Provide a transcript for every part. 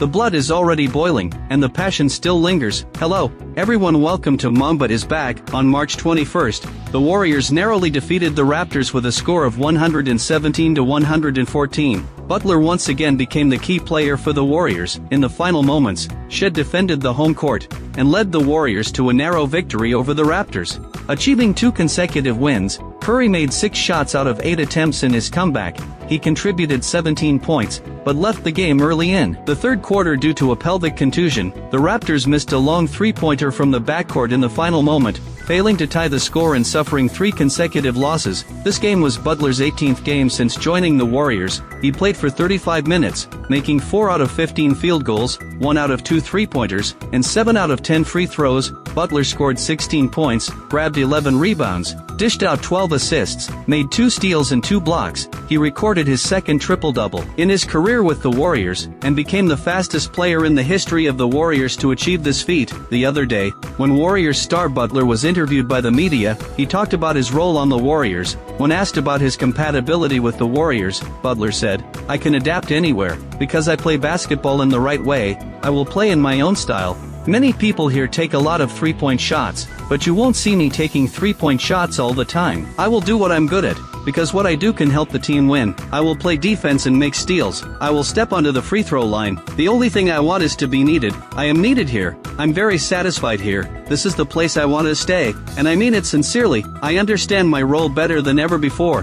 The blood is already boiling, and the passion still lingers. Hello, everyone, welcome to Mamba is Back. On March 21st, the Warriors narrowly defeated the Raptors with a score of 117-114. Butler once again became the key player for the Warriors. In the final moments, Shed defended the home court, and led the Warriors to a narrow victory over the Raptors. Achieving 2 consecutive wins, Curry made 6 shots out of 8 attempts in his comeback. He contributed 17 points, but left the game early in the third quarter due to a pelvic contusion. The Raptors missed a long three-pointer from the backcourt in the final moment, failing to tie the score and suffering 3 consecutive losses. This game was Butler's 18th game since joining the Warriors. He played for 35 minutes, making 4 out of 15 field goals, 1 out of 2 three-pointers, and 7 out of 10 free throws. Butler scored 16 points, grabbed 11 rebounds, dished out 12 assists, made 2 steals and 2 blocks. He recorded his second triple-double in his career with the Warriors, and became the fastest player in the history of the Warriors to achieve this feat. The other day, when Warriors star Butler was interviewed by the media, he talked about his role on the Warriors. When asked about his compatibility with the Warriors, Butler said, "I can adapt anywhere, because I play basketball in the right way. I will play in my own style. Many people here take a lot of three-point shots, but you won't see me taking three-point shots all the time. I will do what I'm good at, because what I do can help the team win. I will play defense and make steals. I will step onto the free throw line. The only thing I want is to be needed. I am needed here. I'm very satisfied here. This is the place I want to stay, and I mean it sincerely. I understand my role better than ever before."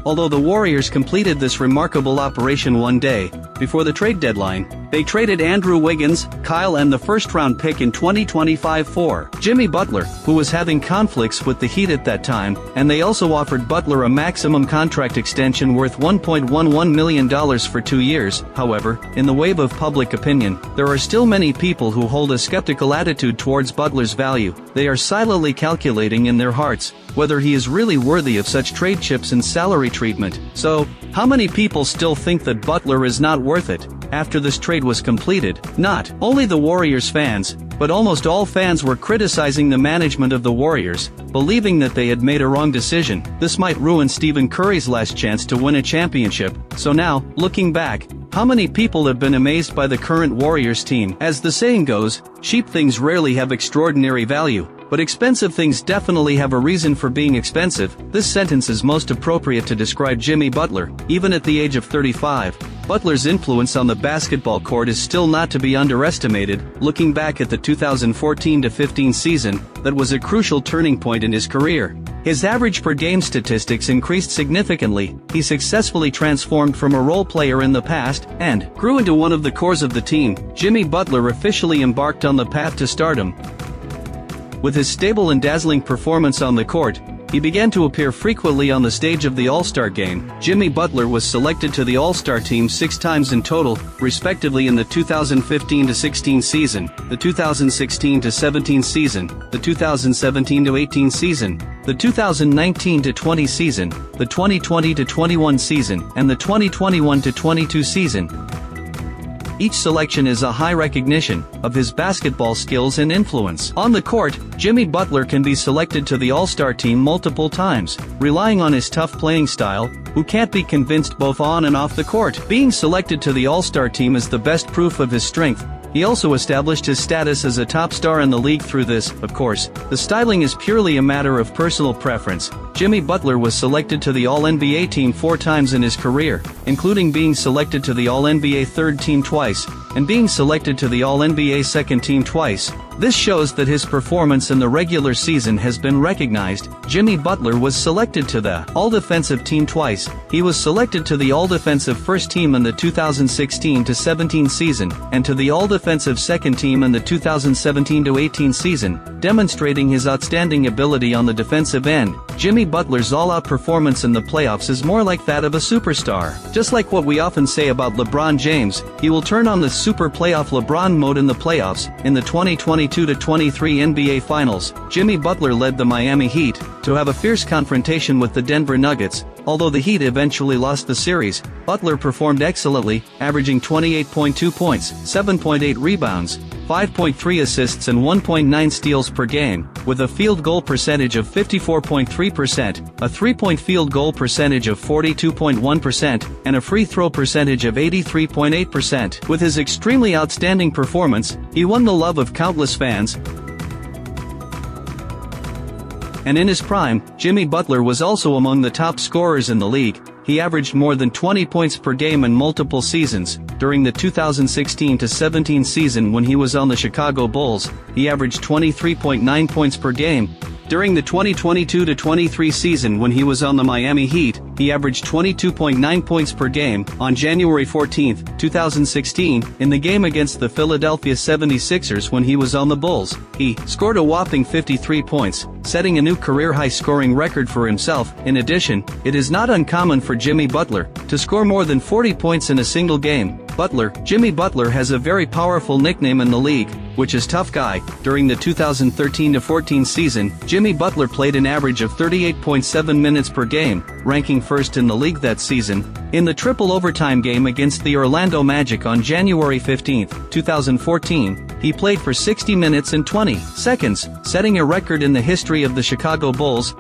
Although the Warriors completed this remarkable operation one day before the trade deadline, they traded Andrew Wiggins, Kyle and the first-round pick in 2025 for Jimmy Butler, who was having conflicts with the Heat at that time, and they also offered Butler a maximum contract extension worth $1.11 million for 2 years. However, in the wave of public opinion, there are still many people who hold a skeptical attitude towards Butler's value. They are silently calculating in their hearts whether he is really worthy of such trade chips and salary treatment. So, how many people still think that Butler is not worth it? After this trade was completed, not only the Warriors fans, but almost all fans were criticizing the management of the Warriors, believing that they had made a wrong decision. This might ruin Stephen Curry's last chance to win a championship. So now, looking back, how many people have been amazed by the current Warriors team? As the saying goes, cheap things rarely have extraordinary value, but expensive things definitely have a reason for being expensive. This sentence is most appropriate to describe Jimmy Butler. Even at the age of 35, Butler's influence on the basketball court is still not to be underestimated. Looking back at the 2014-15 season, that was a crucial turning point in his career. His average per game statistics increased significantly. He successfully transformed from a role player in the past, and grew into one of the cores of the team. Jimmy Butler officially embarked on the path to stardom. With his stable and dazzling performance on the court, he began to appear frequently on the stage of the All-Star game. Jimmy Butler was selected to the All-Star team 6 times in total, respectively in the 2015-16 season, the 2016-17 season, the 2017-18 season, the 2019-20 season, the 2020-21 season, and the 2021-22 season. Each selection is a high recognition of his basketball skills and influence. On the court, Jimmy Butler can be selected to the All-Star team multiple times, relying on his tough playing style, who can't be convinced both on and off the court. Being selected to the All-Star team is the best proof of his strength. He also established his status as a top star in the league through this. Of course, the styling is purely a matter of personal preference. Jimmy Butler was selected to the All-NBA team 4 times in his career, including being selected to the All-NBA third team twice, and being selected to the All-NBA second team twice. This shows that his performance in the regular season has been recognized. Jimmy Butler was selected to the All-Defensive team twice. He was selected to the All-Defensive first team in the 2016-17 season, and to the All-Defensive second team in the 2017-18 season, demonstrating his outstanding ability on the defensive end. Jimmy Butler's all-out performance in the playoffs is more like that of a superstar. Just like what we often say about LeBron James, he will turn on the super playoff LeBron mode in the playoffs. In the 2022-23 NBA Finals, Jimmy Butler led the Miami Heat to have a fierce confrontation with the Denver Nuggets. Although the Heat eventually lost the series, Butler performed excellently, averaging 28.2 points, 7.8 rebounds, 5.3 assists and 1.9 steals per game, with a field goal percentage of 54.3%, a three-point field goal percentage of 42.1%, and a free throw percentage of 83.8%. With his extremely outstanding performance, he won the love of countless fans. And in his prime, Jimmy Butler was also among the top scorers in the league. He averaged more than 20 points per game in multiple seasons. During the 2016-17 season when he was on the Chicago Bulls, he averaged 23.9 points per game. During the 2022-23 season when he was on the Miami Heat, he averaged 22.9 points per game. On January 14, 2016, in the game against the Philadelphia 76ers when he was on the Bulls, he scored a whopping 53 points, setting a new career-high scoring record for himself. In addition, it is not uncommon for Jimmy Butler to score more than 40 points in a single game. Jimmy Butler has a very powerful nickname in the league, which is Tough Guy. During the 2013-14 season, Jimmy Butler played an average of 38.7 minutes per game, ranking first in the league that season. In the triple overtime game against the Orlando Magic on January 15, 2014, he played for 60 minutes and 20 seconds, setting a record in the history of the Chicago Bulls.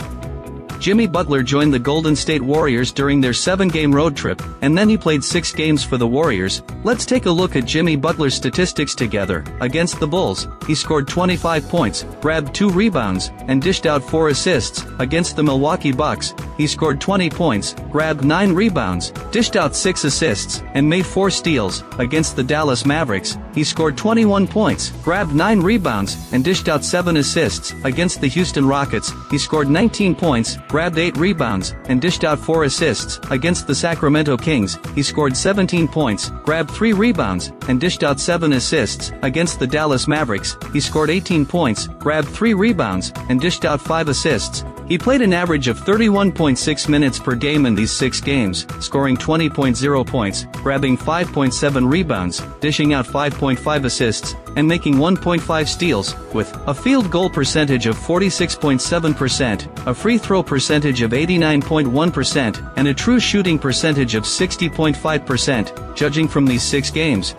Jimmy Butler joined the Golden State Warriors during their 7-game road trip, and then he played 6 games for the Warriors. Let's take a look at Jimmy Butler's statistics together. Against the Bulls, he scored 25 points, grabbed 2 rebounds, and dished out 4 assists. Against the Milwaukee Bucks, he scored 20 points, grabbed 9 rebounds, dished out 6 assists, and made 4 steals. Against the Dallas Mavericks, he scored 21 points, grabbed 9 rebounds, and dished out 7 assists. Against the Houston Rockets, he scored 19 points, grabbed 8 rebounds, and dished out 4 assists. Against the Sacramento Kings, he scored 17 points, grabbed 3 rebounds, and dished out 7 assists. Against the Dallas Mavericks, he scored 18 points, grabbed 3 rebounds, and dished out 5 assists. He played an average of 31.6 minutes per game in these 6 games, scoring 20.0 points, grabbing 5.7 rebounds, dishing out 5.5 assists, and making 1.5 steals, with a field goal percentage of 46.7%, a free throw percentage of 89.1%, and a true shooting percentage of 60.5%. Judging from these 6 games,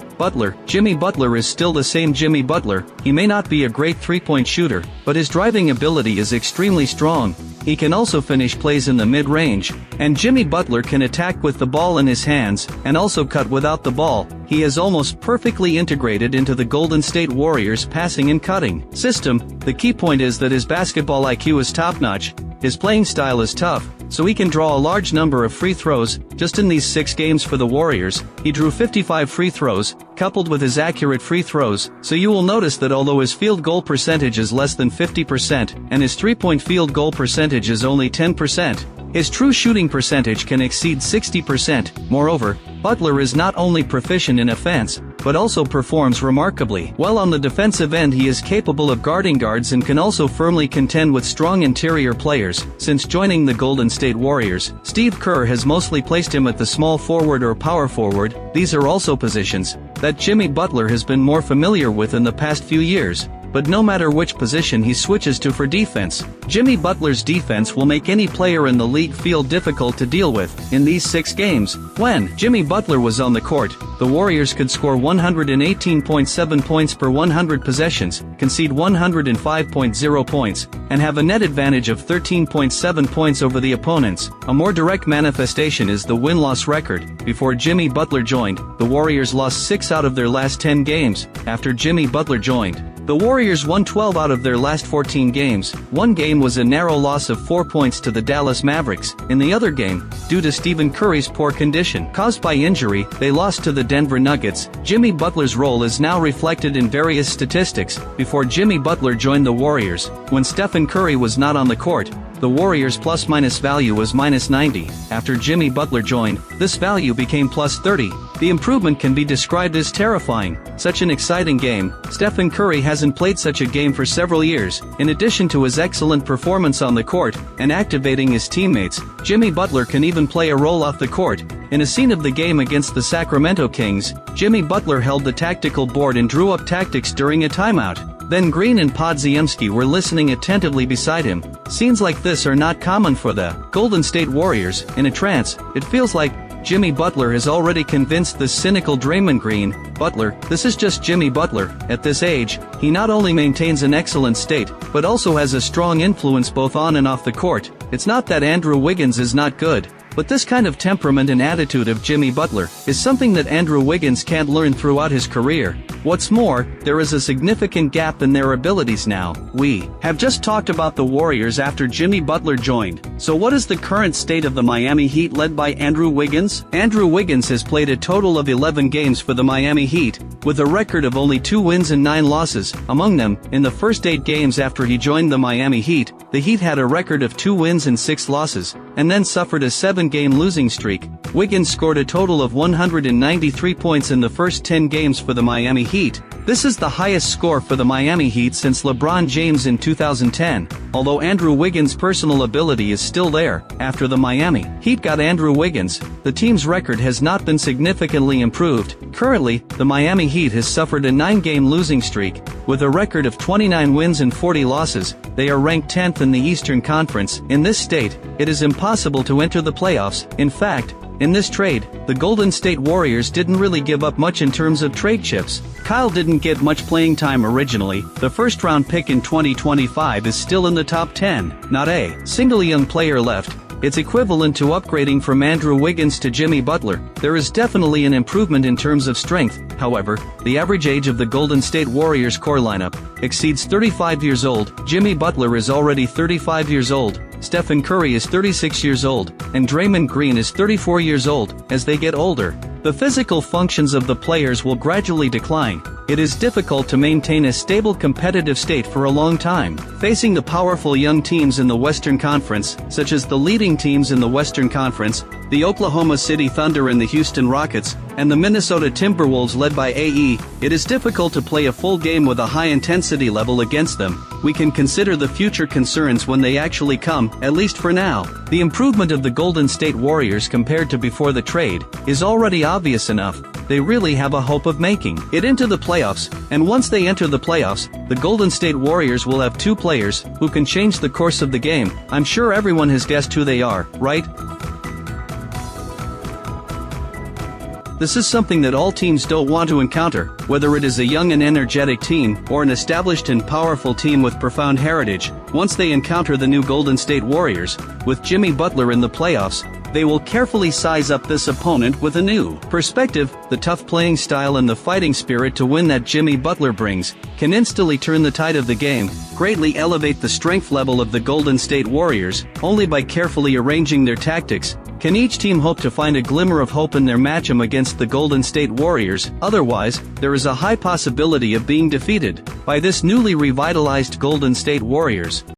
Jimmy Butler is still the same Jimmy Butler. He may not be a great three-point shooter, but his driving ability is extremely strong. He can also finish plays in the mid-range, and Jimmy Butler can attack with the ball in his hands, and also cut without the ball. He is almost perfectly integrated into the Golden State Warriors' passing and cutting system. The key point is that his basketball IQ is top-notch, his playing style is tough, so he can draw a large number of free throws. Just in these 6 games for the Warriors, he drew 55 free throws, coupled with his accurate free throws, so you will notice that although his field goal percentage is less than 50%, and his three-point field goal percentage is only 10%, his true shooting percentage can exceed 60%. Moreover, Butler is not only proficient in offense, but also performs remarkably well on the defensive end. He is capable of guarding guards and can also firmly contend with strong interior players. Since joining the Golden State Warriors, Steve Kerr has mostly placed him at the small forward or power forward. These are also positions that Jimmy Butler has been more familiar with in the past few years. But no matter which position he switches to for defense, Jimmy Butler's defense will make any player in the league feel difficult to deal with. In these 6 games, when Jimmy Butler was on the court, the Warriors could score 118.7 points per 100 possessions, concede 105.0 points, and have a net advantage of 13.7 points over the opponents. A more direct manifestation is the win-loss record. Before Jimmy Butler joined, the Warriors lost 6 out of their last 10 games. After Jimmy Butler joined, the Warriors won 12 out of their last 14 games. One game was a narrow loss of 4 points to the Dallas Mavericks. In the other game, due to Stephen Curry's poor condition caused by injury, they lost to the Denver Nuggets. Jimmy Butler's role is now reflected in various statistics. Before Jimmy Butler joined the Warriors, when Stephen Curry was not on the court, the Warriors' plus-minus value was -90. After Jimmy Butler joined, this value became +30. The improvement can be described as terrifying. Such an exciting game. Stephen Curry hasn't played such a game for several years. In addition to his excellent performance on the court and activating his teammates, Jimmy Butler can even play a role off the court. In a scene of the game against the Sacramento Kings, Jimmy Butler held the tactical board and drew up tactics during a timeout. Then Green and Podziemski were listening attentively beside him. Scenes like this are not common for the Golden State Warriors. In a trance, it feels like Jimmy Butler has already convinced the cynical Draymond Green, "Butler, this is just Jimmy Butler. At this age, he not only maintains an excellent state, but also has a strong influence both on and off the court. It's not that Andrew Wiggins is not good, but this kind of temperament and attitude of Jimmy Butler is something that Andrew Wiggins can't learn throughout his career. What's more, there is a significant gap in their abilities now." We have just talked about the Warriors after Jimmy Butler joined. So what is the current state of the Miami Heat led by Andrew Wiggins? Andrew Wiggins has played a total of 11 games for the Miami Heat, with a record of only 2 wins and 9 losses. Among them, in the first 8 games after he joined the Miami Heat, the Heat had a record of 2 wins and 6 losses, and then suffered a 7-game losing streak. Wiggins scored a total of 193 points in the first 10 games for the Miami Heat. This is the highest score for the Miami Heat since LeBron James in 2010. Although Andrew Wiggins' personal ability is still there, after the Miami Heat got Andrew Wiggins, the team's record has not been significantly improved. Currently, the Miami Heat has suffered a 9-game losing streak. With a record of 29 wins and 40 losses, they are ranked 10th in the Eastern Conference. In this state, it is impossible to enter the playoffs. In fact, in this trade, the Golden State Warriors didn't really give up much in terms of trade chips. Kyle didn't get much playing time originally. The first-round pick in 2025 is still in the top 10. Not a single young player left. It's equivalent to upgrading from Andrew Wiggins to Jimmy Butler. There is definitely an improvement in terms of strength. However, the average age of the Golden State Warriors core lineup exceeds 35 years old. Jimmy Butler is already 35 years old. Stephen Curry is 36 years old, and Draymond Green is 34 years old. As they get older, the physical functions of the players will gradually decline. It is difficult to maintain a stable competitive state for a long time. Facing the powerful young teams in the Western Conference, such as the leading teams in the Western Conference, the Oklahoma City Thunder and the Houston Rockets, and the Minnesota Timberwolves led by AE, it is difficult to play a full game with a high intensity level against them. We can consider the future concerns when they actually come, at least for now. The improvement of the Golden State Warriors compared to before the trade is already obvious enough. They really have a hope of making it into the playoffs, and once they enter the playoffs, the Golden State Warriors will have 2 players who can change the course of the game. I'm sure everyone has guessed who they are, right? This is something that all teams don't want to encounter, whether it is a young and energetic team or an established and powerful team with profound heritage. Once they encounter the new Golden State Warriors, with Jimmy Butler in the playoffs, they will carefully size up this opponent with a new perspective. The tough playing style and the fighting spirit to win that Jimmy Butler brings can instantly turn the tide of the game, greatly elevate the strength level of the Golden State Warriors. Only by carefully arranging their tactics can each team hope to find a glimmer of hope in their matchup against the Golden State Warriors. Otherwise, there is a high possibility of being defeated by this newly revitalized Golden State Warriors.